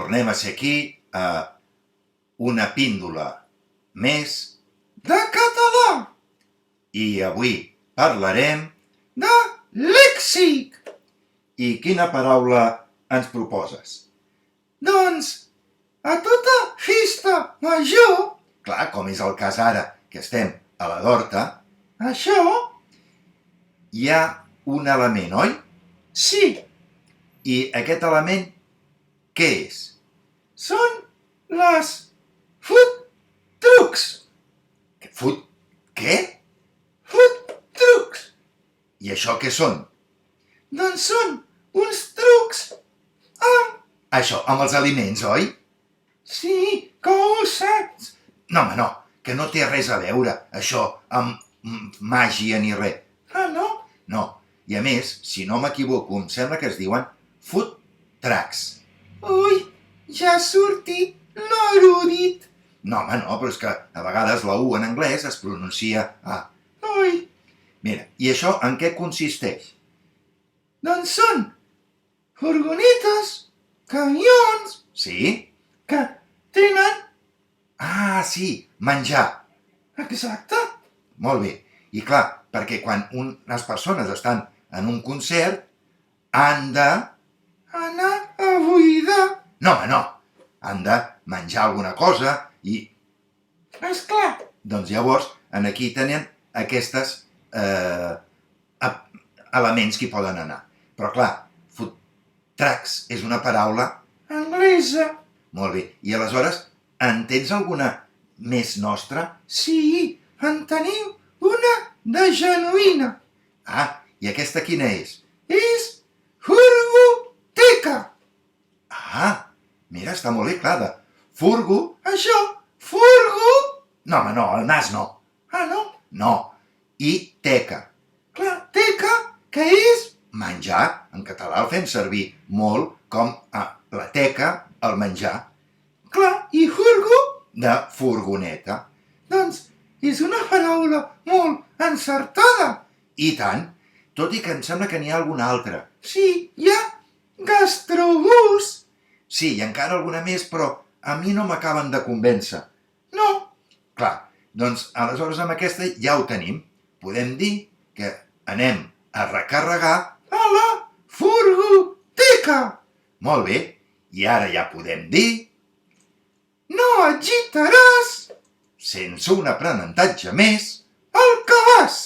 Tornem a ser aquí a una píndola més de català, i avui parlarem de lèxic. i quina paraula ens proposes? Doncs, a tota festa major, Clar, com és el cas ara, que estem a la d'Horta, això, hi ha un element, oi? sí, I aquest element, què és? són les food trucks. Què? Food trucks. I això què són? Doncs són uns trucs amb... Això, amb els aliments, oi? Sí, com ho saps? No, home, no, que no té res a veure, això, amb màgia ni res. Ah, no? No, i a més, si no m'equivoco, em sembla que es diuen food trucks. Ui, ja ha sortit l'erudit. No, home, no, però és que a vegades la U en anglès es pronuncia A. Ui, Mira, i això en què consisteix? doncs són furgonetes, camions, Sí? que tenen... Ah, sí, menjar. Exacte. Molt bé. I clar, perquè quan unes persones estan en un concert, han de... Anar a buidar. No, home, no. Han de menjar alguna cosa i... Esclar. Doncs llavors, aquí tenen aquestes elements que hi poden anar. Però clar, food trucks és una paraula... Anglesa. Molt bé. I aleshores, en tens alguna més nostra? Sí, en tenim una de genuïna. Ah, i aquesta quina és? És furgoteca. Ah, mira, està molt bé, clar, de furgo... Això, furgo... No, home, no, el nas no. Ah, no? No. I teca. Clar, teca, que és... Menjar, en català el fem servir molt com a la teca, el menjar, Clar, i furgo, de furgoneta. doncs, és una paraula molt encertada. I tant, tot i que em sembla que n'hi ha alguna altra. Sí, hi ha gastrobús. Sí, i encara alguna més, però a mi no m'acaben de convèncer. No, Clar, doncs aleshores amb aquesta ja ho tenim. Podem dir que anem a recarregar. a la furgoteca. Molt bé, i ara ja podem dir, No agitaràs sense un aprenentatge més, el cabàs.